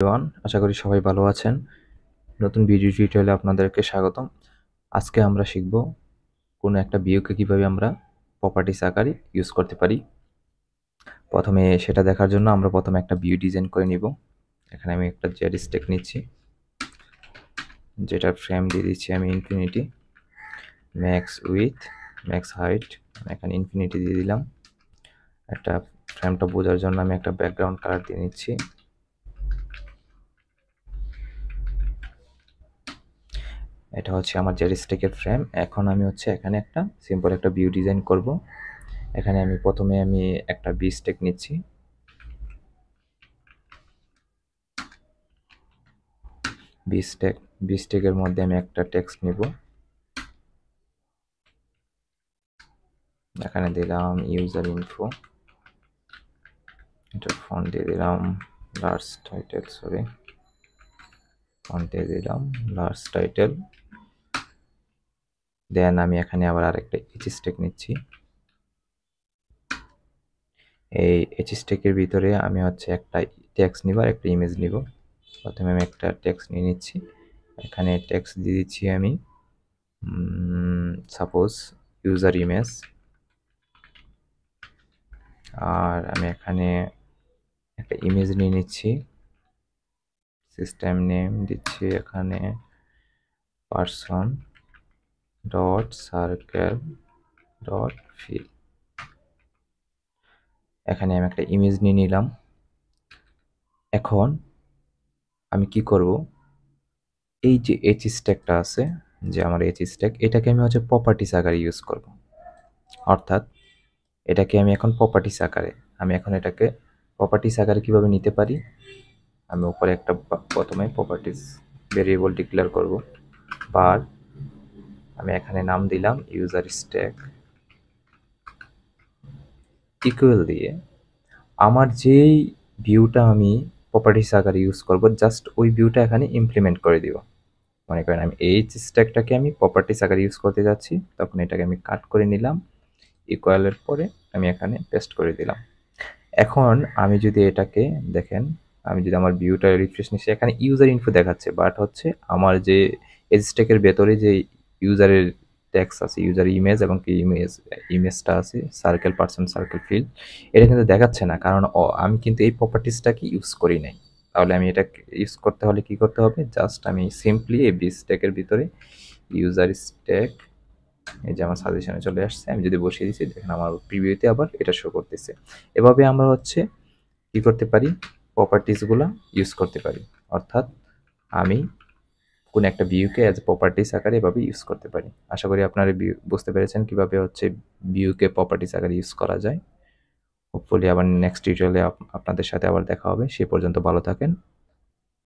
Everyone, আশা করি সবাই ভালো আছেন। নতুন ভিডিও টিউটোরিয়ালে আপনাদেরকে স্বাগতম। আজকে আমরা শিখব কোনো একটা ভিউকে কিভাবে আমরা প্রপার্টিস আকারে ইউজ করতে পারি। প্রথমে সেটা দেখার জন্য আমরা প্রথমে একটা ভিউ ডিজাইন করে নিব। এখানে আমি একটা জেড স্টেক নিচ্ছি, যেটার ফ্রেম দিয়ে দিচ্ছি আমি infinity, max with, max height এখানে ইনফিনিটি দিয়ে দিলাম। একটা ফ্রেমটা বোঝার জন্য আমি একটা ব্যাকগ্রাউন্ড কালার দিয়ে নিচ্ছি। এটা হচ্ছে আমার জেড স্টেকের ফ্রেম। এখন আমি এখানে একটা সিম্পল একটা ভিউ ডিজাইন করব। এখানে আমি প্রথমে একটা বি স্টেক নিচ্ছি। বি স্টেকের মধ্যে আমি একটা টেক্সট নিব। এখানে দিলাম ইউজার ইনফো, এটা ফন্ট দিয়ে দিলাম লার্জ টাইটেল, ফন্ট দিয়ে দিলাম লার্জ টাইটেল। দেন আমি এখানে আবার আরেকটা এইচ স্টেক নিচ্ছি। এই এইচ স্টেকের ভিতরে আমি একটা টেক্সট নিব আর একটা ইমেজ নিব। প্রথমে আমি একটা টেক্সট নিয়ে নিচ্ছি। এখানে টেক্সট দিয়ে দিচ্ছি আমি সাপোজ ইউজার ইমেজ, আর আমি এখানে একটা ইমেজ নিয়ে নিচ্ছি। সিস্টেম নেম দিচ্ছি এখানে person dot circle dot fill. এখানে আমি একটা ইমেজ নিয়ে নিলাম। এখন আমি কি করব, এই যে এইচ স্ট্যাকটা আছে, যে আমার এইচ স্ট্যাক, এটাকে আমি প্রপার্টিস আকারে ইউজ করব। অর্থাৎ এটাকে আমি এখন প্রপার্টিস আকারে এটাকে প্রপার্টিস আকারে কিভাবে নিতে পারি, আমি উপরে একটা প্রথমে প্রপার্টিস ভেরিয়েবল ডিক্লেয়ার করব। বার আমি এখানে নাম দিলাম ইউজার স্ট্যাক ইকুয়াল দিয়ে আমার যেই ভিউটা আমি প্রপার্টিস আকারে ইউজ করব, জাস্ট ওই ভিউটা এখানে ইমপ্লিমেন্ট করে দিব। মনে করেন আমি এইচ স্ট্যাকটাকে আমি প্রপার্টিস আকারে ইউজ করতে যাচ্ছি, তখন এটাকে আমি কাট করে নিলাম, ইকুয়ালের পরে আমি এখানে পেস্ট করে দিলাম। এখন আমি যদি এটাকে দেখেন, আমি যদি আমার ভিউটা রিফ্রেশ নিচ্ছি, এখানে ইউজার ইনফো দেখাচ্ছে, বাট আমার যে এইচ স্ট্যাকের ভেতরে যে ইউজারের টেক্সট আছে, ইউজার ইমেজ এবং কি ইমেজটা আছে সার্কেল পারসন সার্কেল ফিল, এটা কিন্তু দেখাচ্ছে না, কারণ আমি কিন্তু এই প্রপার্টিসটাকে ইউজ করি নাই। তাহলে আমি এটা ইউজ করতে হলে কি করতে হবে, জাস্ট আমি সিম্পলি এই বি স্ট্যাকের ভিতরে ইউজার স্ট্যাক, এই যে আমার সাজেশনে চলে আসছে, আমি যদি বসিয়ে দিচ্ছি দেখেন আমার প্রিভিউতে আবার এটা শো করতেছে। এভাবে আমরা কি করতে পারি, প্রপার্টিসগুলো ইউজ করতে পারি। অর্থাৎ আমি কোন একটা ভিউকে অ্যাজ প্রপার্টিস আকারে এভাবে ইউজ করতে পারি। আশা করি আপনারা বুঝতে পেরেছেন কিভাবে ভিউকে প্রপার্টিস আকারে ইউজ করা যায়। হোপফুলি আবার নেক্সট টিউটোরিয়ালে আপনাদের সাথে আবার দেখা হবে। সে পর্যন্ত ভালো থাকেন।